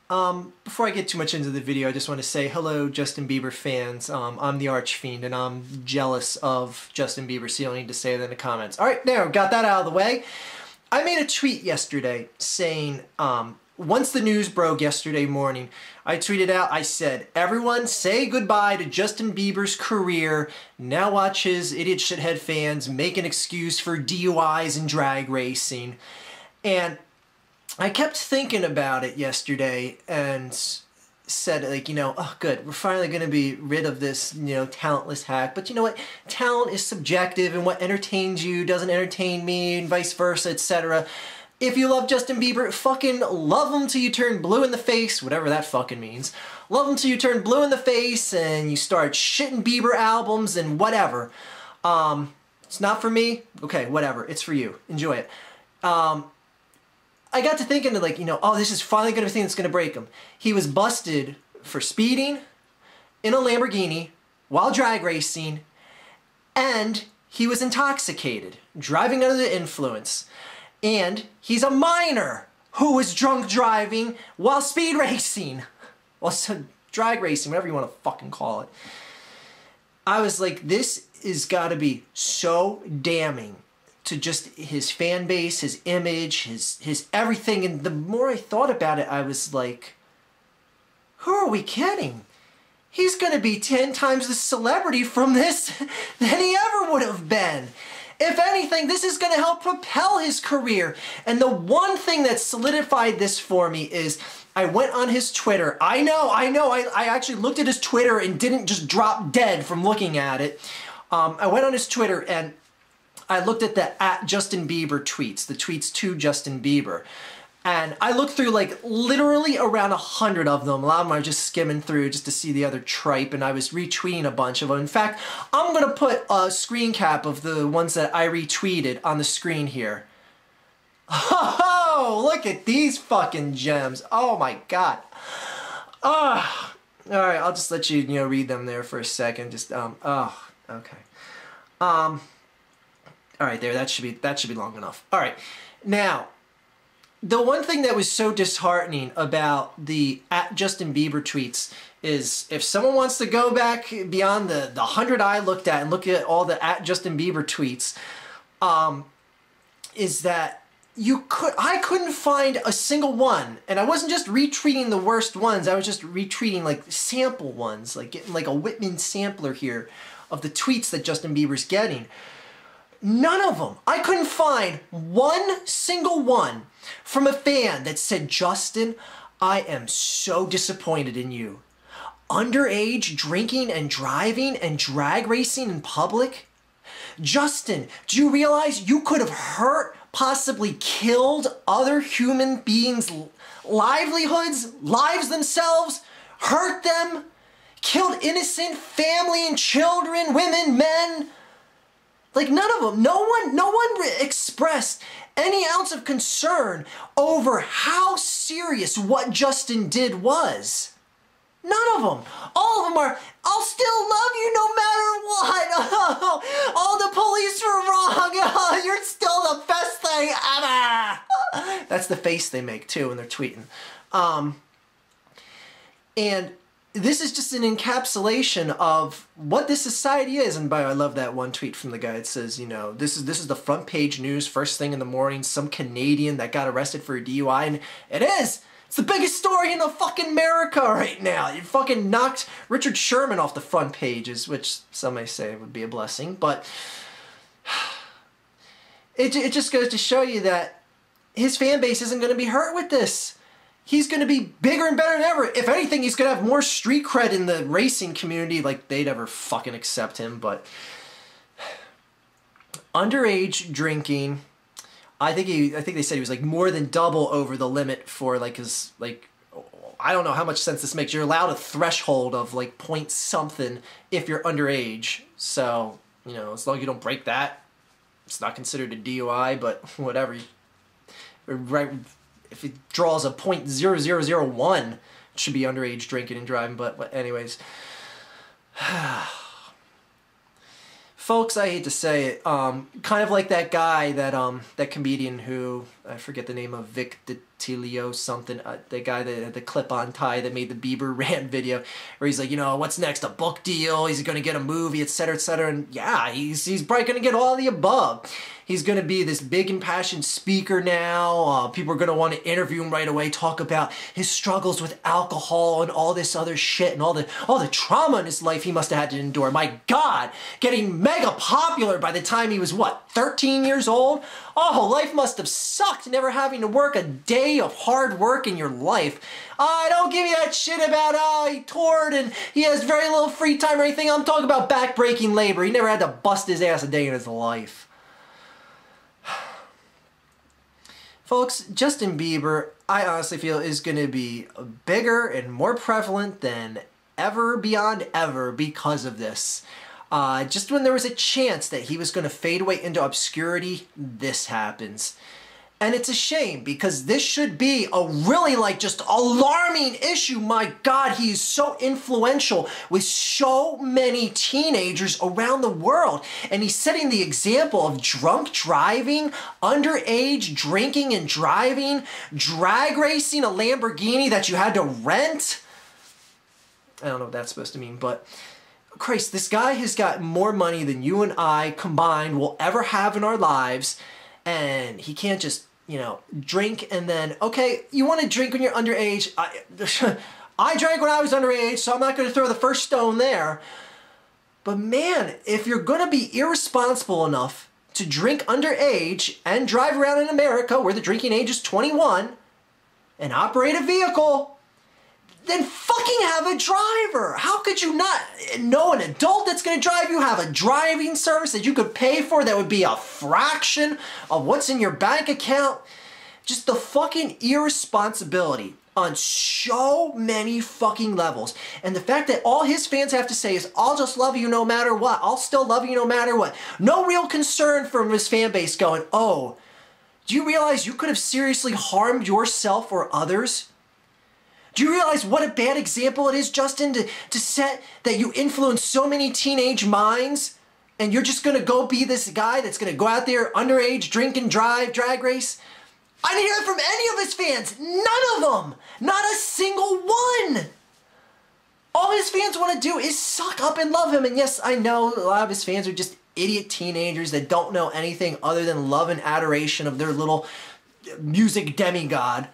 Before I get too much into the video, I just want to say hello, Justin Bieber fans. I'm the Archfiend, and I'm jealous of Justin Bieber, so you don't need to say that in the comments. Alright, there, got that out of the way. I made a tweet yesterday saying, once the news broke yesterday morning, I tweeted out, I said, everyone say goodbye to Justin Bieber's career. Now watch his idiot shithead fans make an excuse for DUIs and drag racing. And I kept thinking about it yesterday and said, like, oh, good, we're finally going to be rid of this, talentless hack. But you know what? Talent is subjective, and what entertains you doesn't entertain me, and vice versa, etc. If you love Justin Bieber, fucking love him till you turn blue in the face, whatever that fucking means. Love him till you turn blue in the face and you start shitting Bieber albums and whatever. It's not for me? Okay, whatever. It's for you. Enjoy it. I got to thinking, like, oh, this is finally going to be the thing that's going to break him. He was busted for speeding in a Lamborghini while drag racing, and he was intoxicated, driving under the influence. And he's a minor who was drunk driving while speed racing. Well, so drag racing, whatever you want to fucking call it. I was like, this is got to be so damning to just his fan base, his image, his everything. And the more I thought about it, I was like, who are we kidding? He's going to be 10 times the celebrity from this than he ever would have been. If anything, this is going to help propel his career. And the one thing that solidified this for me is I went on his Twitter. I know. I actually looked at his Twitter and didn't just drop dead from looking at it. I went on his Twitter and I looked at the @Justin Bieber tweets, the tweets to Justin Bieber. And I looked through like literally around 100 of them. A lot of them I was just skimming through just to see the other tripe, and I was retweeting a bunch of them. In fact, I'm going to put a screen cap of the ones that I retweeted on the screen here. Oh, look at these fucking gems. Oh my god. Alright, I'll just let you, read them there for a second. Just, oh, okay. Alright, there, that should be long enough. Alright, now, the one thing that was so disheartening about the @Justin Bieber tweets is if someone wants to go back beyond the 100 I looked at and look at all the @Justin Bieber tweets, is that I couldn't find a single one, and I wasn't just retweeting the worst ones, I was just retweeting like sample ones, like getting like a Whitman sampler here of the tweets that Justin Bieber's getting. None of them. I couldn't find one single one from a fan that said, Justin, I am so disappointed in you. Underage drinking and driving and drag racing in public? Justin, do you realize you could have hurt, possibly killed other human beings' livelihoods, lives themselves, hurt them, killed innocent family and children, women, men? Like, none of them, no one expressed any ounce of concern over how serious what Justin did was. None of them. All of them are, I'll still love you no matter what. Oh, all the police were wrong. Oh, you're still the best thing ever. That's the face they make, too, when they're tweeting. And this is just an encapsulation of what this society is. And I love that one tweet from the guy that says, this is the front page news first thing in the morning, some Canadian that got arrested for a DUI, and it is! It's the biggest story in the fucking America right now. You fucking knocked Richard Sherman off the front pages, which some may say would be a blessing, but it just goes to show you that his fan base isn't going to be hurt with this. He's going to be bigger and better than ever. If anything, he's going to have more street cred in the racing community, like they'd ever fucking accept him. But underage drinking, I think they said he was like more than double over the limit for like his, like, I don't know how much sense this makes. You're allowed a threshold of like point something if you're underage. So, as long as you don't break that, it's not considered a DUI, but whatever. Right. If it draws a .0001, it should be underage drinking and driving, but anyways. Folks, I hate to say it, kind of like that guy, that comedian who I forget the name of Vic DiTilio something, the guy that had the clip-on tie that made the Bieber rant video, where he's like, you know, what's next, a book deal, he's going to get a movie, etc., etc., and yeah, he's probably going to get all of the above. He's going to be this big impassioned speaker now. People are going to want to interview him right away, talk about his struggles with alcohol and all this other shit and all the trauma in his life he must have had to endure. My God, getting mega popular by the time he was, what, 13 years old? Oh, life must have sucked, never having to work a day of hard work in your life. Don't give me that shit about, he toured and he has very little free time or anything. I'm talking about back-breaking labor. He never had to bust his ass a day in his life. Folks, Justin Bieber, I honestly feel, is going to be bigger and more prevalent than ever beyond ever because of this. Just when there was a chance that he was going to fade away into obscurity, this happens. And it's a shame because this should be a really just alarming issue. My God, he's so influential with so many teenagers around the world. And he's setting the example of drunk driving, underage drinking and driving, drag racing a Lamborghini that you had to rent. I don't know what that's supposed to mean, but Christ, this guy has got more money than you and I combined will ever have in our lives. And he can't just, you know, drink and then, okay, you want to drink when you're underage. I drank when I was underage, so I'm not going to throw the first stone there. But man, if you're going to be irresponsible enough to drink underage and drive around in America where the drinking age is 21 and operate a vehicle, then fucking have a driver. How could you not know an adult that's going to drive you, have a driving service that you could pay for that would be a fraction of what's in your bank account? Just the fucking irresponsibility on so many fucking levels. And the fact that all his fans have to say is, I'll just love you no matter what. I'll still love you no matter what. No real concern from his fan base going, oh, do you realize you could have seriously harmed yourself or others? Do you realize what a bad example it is, Justin, to set that you influence so many teenage minds and you're just going to go be this guy that's going to go out there underage, drink and drive, drag race? I didn't hear it from any of his fans. None of them. Not a single one. All his fans want to do is suck up and love him. And yes, I know a lot of his fans are just idiot teenagers that don't know anything other than love and adoration of their little music demigod.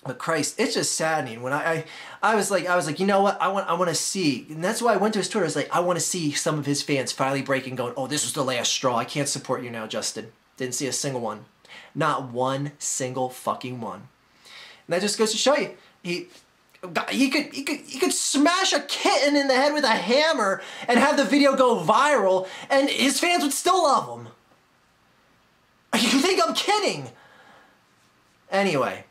But Christ, it's just saddening when I was like, you know what, I want to see, and that's why I went to his Twitter. I was like, I want to see some of his fans finally breaking, going, oh, this was the last straw. I can't support you now, Justin. Didn't see a single one, not one single fucking one. And that just goes to show you, he could smash a kitten in the head with a hammer and have the video go viral, and his fans would still love him. You think I'm kidding? Anyway.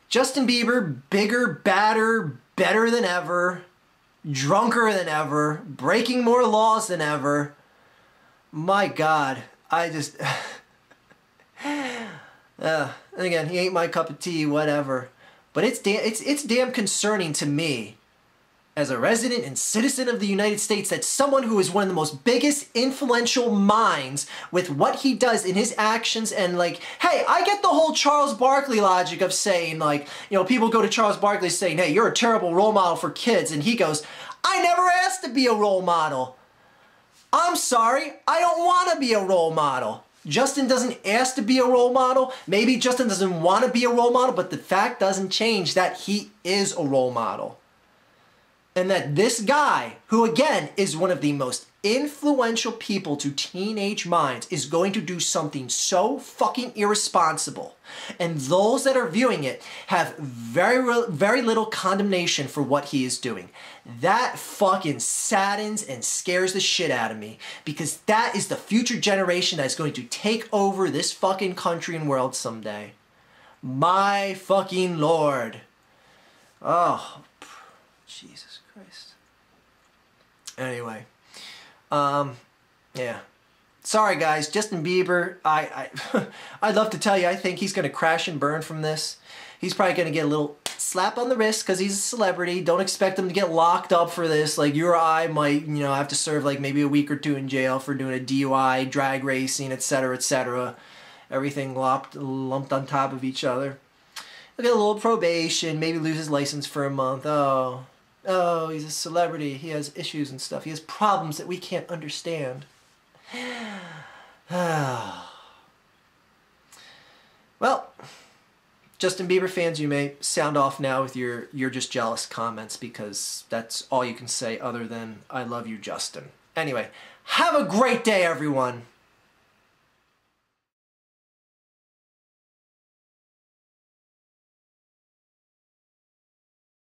Justin Bieber, bigger, badder, better than ever, drunker than ever, breaking more laws than ever. My God, I just... and again, he ain't my cup of tea, whatever. But it's damn concerning to me, as a resident and citizen of the United States, that someone who is one of the most biggest influential minds with what he does in his actions, and like, hey, I get the whole Charles Barkley logic of saying, like, you know, people go to Charles Barkley saying, hey, you're a terrible role model for kids, and he goes, I never asked to be a role model. I'm sorry, I don't want to be a role model. Justin doesn't ask to be a role model. Maybe Justin doesn't want to be a role model, but the fact doesn't change that he is a role model. And that this guy, who again is one of the most influential people to teenage minds, is going to do something so fucking irresponsible. And those that are viewing it have very little condemnation for what he is doing. That fucking saddens and scares the shit out of me, because that is the future generation that is going to take over this fucking country and world someday. My fucking Lord. Oh, Jesus Christ. Anyway, yeah. Sorry guys, Justin Bieber, I'd love to tell you I think he's going to crash and burn from this. He's probably going to get a little slap on the wrist because he's a celebrity. Don't expect him to get locked up for this. Like, you or I might, you know, have to serve like maybe a week or two in jail for doing a DUI, drag racing, etc., etc. Everything lumped on top of each other. He'll get a little probation, maybe lose his license for a month. Oh, he's a celebrity. He has issues and stuff. He has problems that we can't understand. Well, Justin Bieber fans, you may sound off now with your "you're just jealous" comments, because that's all you can say other than "I love you, Justin." Anyway, have a great day, everyone.